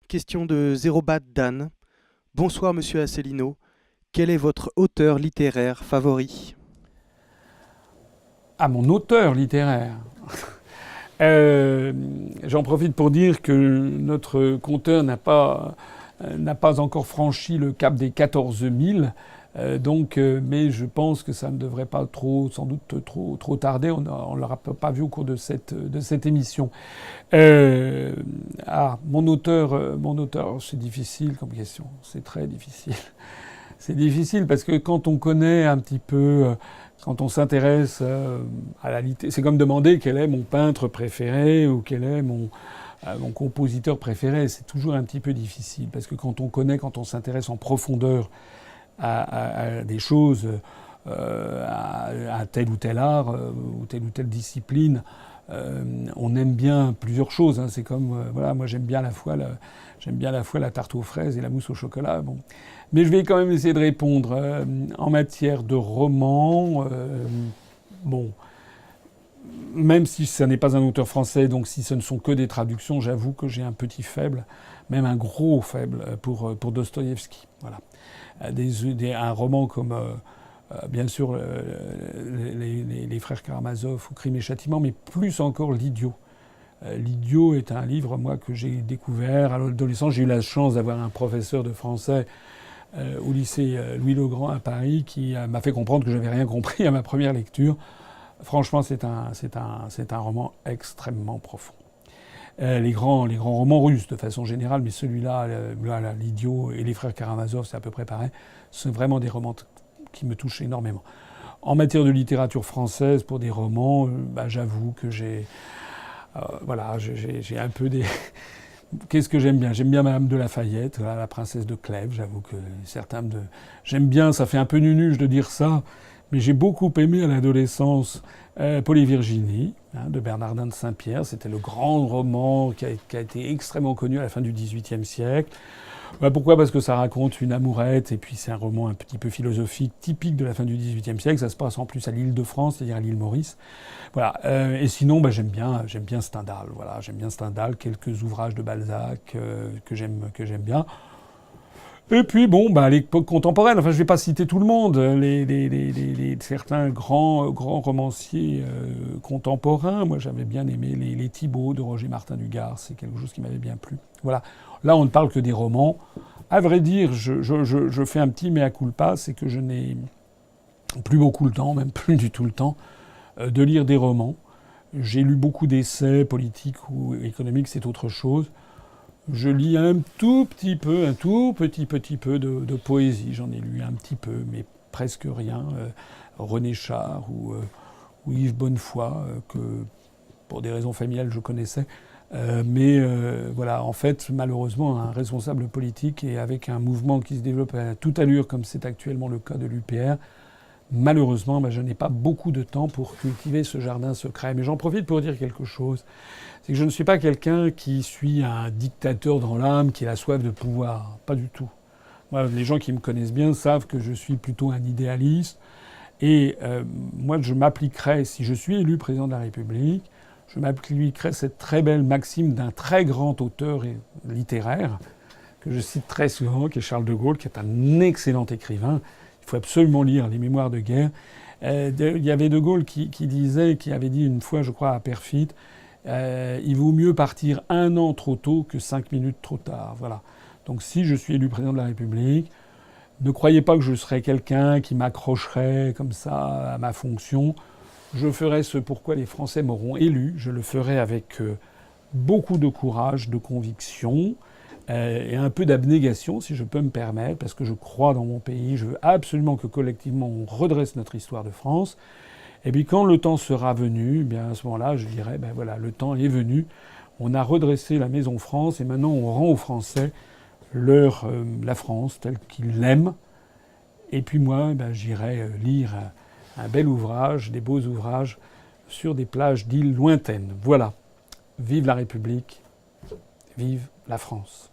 Question de Zérobat Dan. Bonsoir Monsieur Asselineau. Quel est votre auteur littéraire favori? Ah, mon auteur littéraire. Euh, J'en profite pour dire que notre compteur n'a pas encore franchi le cap des 14 000. Mais je pense que ça ne devrait pas sans doute trop tarder. On l'aura pas vu au cours de cette émission. Mon auteur, c'est difficile comme question. C'est très difficile. C'est difficile parce que quand on connaît un petit peu, quand on s'intéresse à la littérature, c'est comme demander quel est mon peintre préféré ou quel est mon compositeur préféré. C'est toujours un petit peu difficile parce que quand on connaît, quand on s'intéresse en profondeur à des choses, à tel ou tel art ou telle discipline, on aime bien plusieurs choses. Hein. C'est comme voilà, moi j'aime bien à la fois la tarte aux fraises et la mousse au chocolat. Bon, mais je vais quand même essayer de répondre en matière de roman. Bon, même si ça n'est pas un auteur français, donc si ce ne sont que des traductions, j'avoue que j'ai un petit faible, même un gros faible pour Dostoïevski. Voilà, un roman comme bien sûr les frères Karamazov ou Crime et Châtiment, mais plus encore L'Idiot. L'Idiot est un livre, moi, que j'ai découvert à l'adolescence. J'ai eu la chance d'avoir un professeur de français au lycée Louis-le-Grand à Paris qui m'a fait comprendre que j'avais rien compris à ma première lecture. Franchement, c'est un roman extrêmement profond. Les grands romans russes, de façon générale, mais celui-là, L'Idiot et les frères Karamazov, c'est à peu près pareil. C'est vraiment des romans qui me touchent énormément. En matière de littérature française, pour des romans, j'avoue que j'ai un peu des... Qu'est-ce que j'aime bien? J'aime bien Madame de Lafayette, la princesse de Clèves. J'avoue que j'aime bien, ça fait un peu nunuche de dire ça, mais j'ai beaucoup aimé à l'adolescence Paul et Virginie, de Bernardin de Saint-Pierre. C'était le grand roman qui a été extrêmement connu à la fin du XVIIIe siècle. Pourquoi? Parce que ça raconte une amourette, et puis c'est un roman un petit peu philosophique, typique de la fin du XVIIIe siècle. Ça se passe en plus à l'Île-de-France, c'est-à-dire à l'île Maurice. Voilà. Et sinon, j'aime bien Stendhal. Voilà, j'aime bien Stendhal. Quelques ouvrages de Balzac que j'aime bien. Et puis l'époque contemporaine. Enfin, je vais pas citer tout le monde. Certains grands romanciers contemporains. Moi, j'avais bien aimé les Thibaut de Roger Martin du Gard. C'est quelque chose qui m'avait bien plu. Voilà. Là, on ne parle que des romans. À vrai dire, je fais un petit mea culpa, c'est que je n'ai plus beaucoup le temps, même plus du tout le temps, de lire des romans. J'ai lu beaucoup d'essais politiques ou économiques, c'est autre chose. Je lis un tout petit peu de poésie. J'en ai lu un petit peu, mais presque rien. René Char ou Yves Bonnefoy, que pour des raisons familiales je connaissais. Voilà, en fait, malheureusement, un responsable politique et avec un mouvement qui se développe à toute allure, comme c'est actuellement le cas de l'UPR, malheureusement, je n'ai pas beaucoup de temps pour cultiver ce jardin secret. Mais j'en profite pour dire quelque chose. C'est que je ne suis pas quelqu'un qui suit un dictateur dans l'âme, qui a la soif de pouvoir. Pas du tout. Moi, les gens qui me connaissent bien savent que je suis plutôt un idéaliste. Et moi, je m'appliquerai, si je suis élu président de la République, je m'appliquerai cette très belle maxime d'un très grand auteur littéraire, que je cite très souvent, qui est Charles de Gaulle, qui est un excellent écrivain. Il faut absolument lire les Mémoires de guerre. Il y avait de Gaulle qui avait dit une fois, je crois, à Perfit, il vaut mieux partir 1 an trop tôt que 5 minutes trop tard. Voilà. Donc si je suis élu président de la République, ne croyez pas que je serai quelqu'un qui m'accrocherait comme ça à ma fonction. Je ferai ce pourquoi les Français m'auront élu. Je le ferai avec beaucoup de courage, de conviction et un peu d'abnégation, si je peux me permettre, parce que je crois dans mon pays. Je veux absolument que collectivement on redresse notre histoire de France. Et puis quand le temps sera venu, à ce moment-là, je dirais, voilà, le temps est venu. On a redressé la maison France et maintenant on rend aux Français la France telle qu'ils l'aiment. Et puis moi, j'irai lire un bel ouvrage, des beaux ouvrages sur des plages d'îles lointaines. Voilà. Vive la République, vive la France.